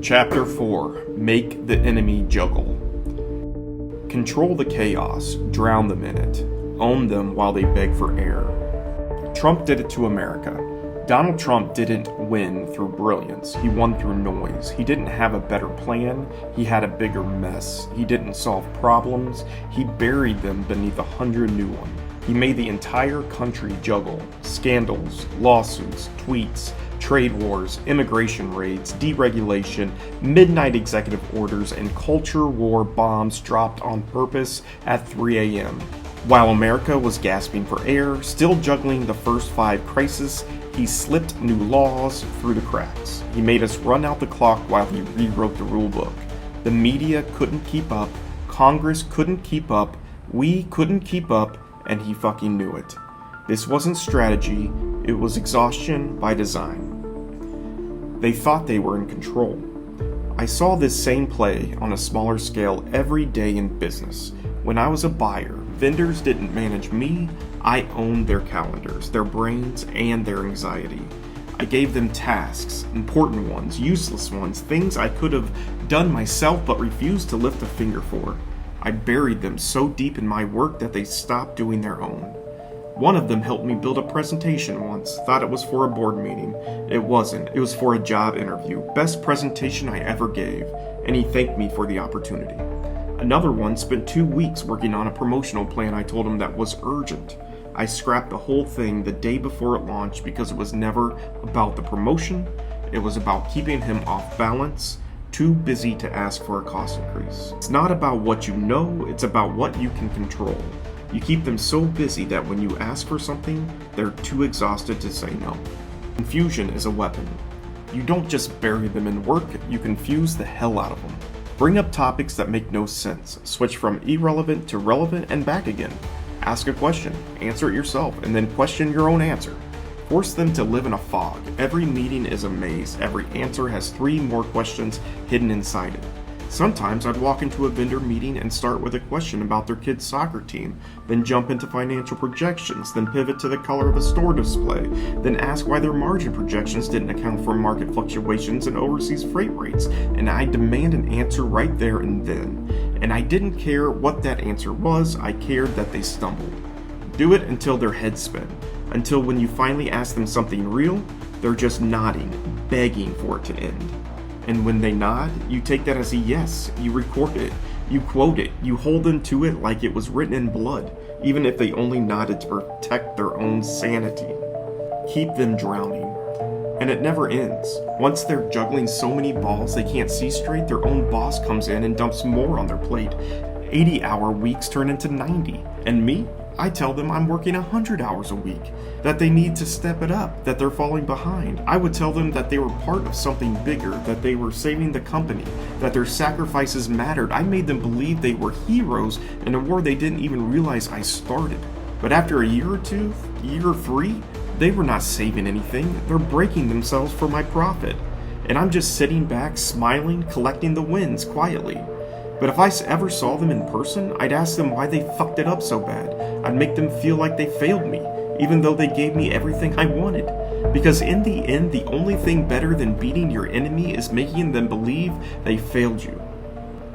Chapter 4. Make the enemy juggle. Control the chaos, drown them in it, own them while they beg for air. Trump did it to America. Donald Trump didn't win through brilliance, he won through noise. He didn't have a better plan, he had a bigger mess. He didn't solve problems, he buried them beneath 100 new ones. He made the entire country juggle. Scandals, lawsuits, tweets, trade wars, immigration raids, deregulation, midnight executive orders, and culture war bombs dropped on purpose at 3 a.m. While America was gasping for air, still juggling the first 5 crises, he slipped new laws through the cracks. He made us run out the clock while he rewrote the rulebook. The media couldn't keep up, Congress couldn't keep up, we couldn't keep up, and he fucking knew it. This wasn't strategy, it was exhaustion by design. They thought they were in control. I saw this same play on a smaller scale every day in business. When I was a buyer, vendors didn't manage me, I owned their calendars, their brains, and their anxiety. I gave them tasks, important ones, useless ones, things I could have done myself but refused to lift a finger for. I buried them so deep in my work that they stopped doing their own. One of them helped me build a presentation once, thought it was for a board meeting. It wasn't, it was for a job interview, best presentation I ever gave, and he thanked me for the opportunity. Another one spent 2 weeks working on a promotional plan I told him that was urgent. I scrapped the whole thing the day before it launched because it was never about the promotion, it was about keeping him off balance, too busy to ask for a cost increase. It's not about what you know, it's about what you can control. You keep them so busy that when you ask for something, they're too exhausted to say no. Confusion is a weapon. You don't just bury them in work, you confuse the hell out of them. Bring up topics that make no sense, switch from irrelevant to relevant and back again. Ask a question, answer it yourself, and then question your own answer. Force them to live in a fog. Every meeting is a maze. Every answer has 3 more questions hidden inside it. Sometimes I'd walk into a vendor meeting and start with a question about their kid's soccer team, then jump into financial projections, then pivot to the color of a store display, then ask why their margin projections didn't account for market fluctuations and overseas freight rates, and I demand an answer right there and then. And I didn't care what that answer was, I cared that they stumbled. Do it until their heads spin. Until when you finally ask them something real, they're just nodding, begging for it to end. And when they nod, you take that as a yes, you record it, you quote it, you hold them to it like it was written in blood, even if they only nodded to protect their own sanity. Keep them drowning. And it never ends. Once they're juggling so many balls they can't see straight, their own boss comes in and dumps more on their plate. 80-hour weeks turn into 90. And me? I tell them I'm working 100 hours a week, that they need to step it up, that they're falling behind. I would tell them that they were part of something bigger, that they were saving the company, that their sacrifices mattered. I made them believe they were heroes in a war they didn't even realize I started. But after a year or 2, year or 3, they were not saving anything. They're breaking themselves for my profit. And I'm just sitting back, smiling, collecting the wins quietly. But if I ever saw them in person, I'd ask them why they fucked it up so bad. I'd make them feel like they failed me, even though they gave me everything I wanted. Because in the end, the only thing better than beating your enemy is making them believe they failed you.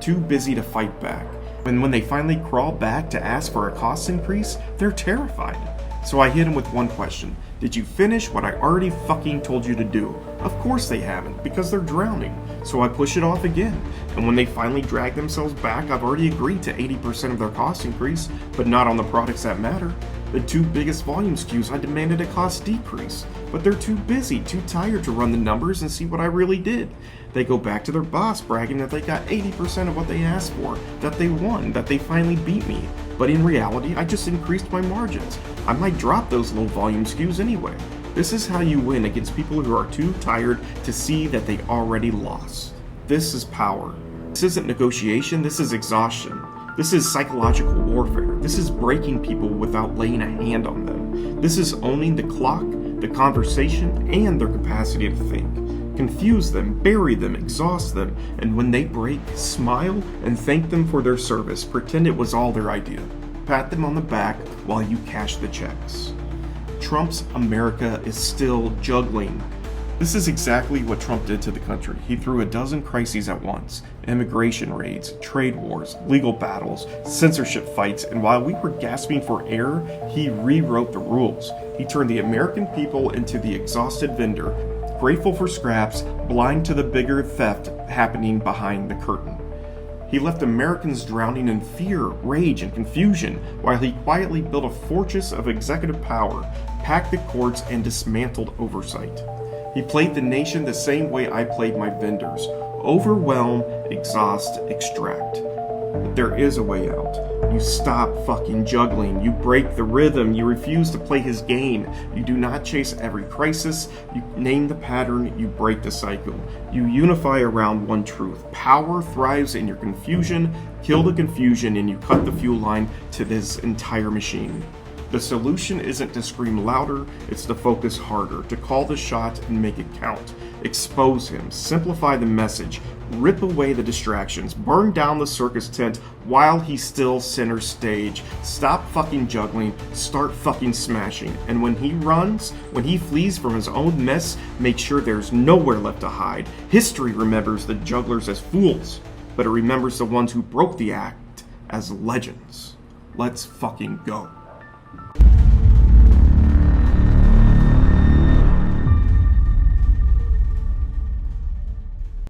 Too busy to fight back. And when they finally crawl back to ask for a cost increase, they're terrified. So I hit them with one question. Did you finish what I already fucking told you to do? Of course they haven't, because they're drowning. So I push it off again. And when they finally drag themselves back, I've already agreed to 80% of their cost increase, but not on the products that matter. The 2 biggest volume SKUs, I demanded a cost decrease. But they're too busy, too tired to run the numbers and see what I really did. They go back to their boss bragging that they got 80% of what they asked for, that they won, that they finally beat me. But in reality, I just increased my margins. I might drop those low volume SKUs anyway. This is how you win against people who are too tired to see that they already lost. This is power. This isn't negotiation, this is exhaustion. This is psychological warfare. This is breaking people without laying a hand on them. This is owning the clock, the conversation, and their capacity to think. Confuse them, bury them, exhaust them, and when they break, smile and thank them for their service. Pretend it was all their idea. Pat them on the back while you cash the checks. Trump's America is still juggling. This is exactly what Trump did to the country. He threw a dozen crises at once: immigration raids, trade wars, legal battles, censorship fights, and while we were gasping for air, he rewrote the rules. He turned the American people into the exhausted vendor, grateful for scraps, blind to the bigger theft happening behind the curtain. He left Americans drowning in fear, rage, and confusion, while he quietly built a fortress of executive power, packed the courts, and dismantled oversight. He played the nation the same way I played my vendors: overwhelm, exhaust, extract. But there is a way out. You stop fucking juggling. You break the rhythm. You refuse to play his game. You do not chase every crisis. You name the pattern. You break the cycle. You unify around one truth. Power thrives in your confusion. Kill the confusion and you cut the fuel line to this entire machine. The solution isn't to scream louder, it's to focus harder, to call the shot and make it count. Expose him, simplify the message, rip away the distractions, burn down the circus tent while he's still center stage. Stop fucking juggling, start fucking smashing. And when he runs, when he flees from his own mess, make sure there's nowhere left to hide. History remembers the jugglers as fools, but it remembers the ones who broke the act as legends. Let's fucking go.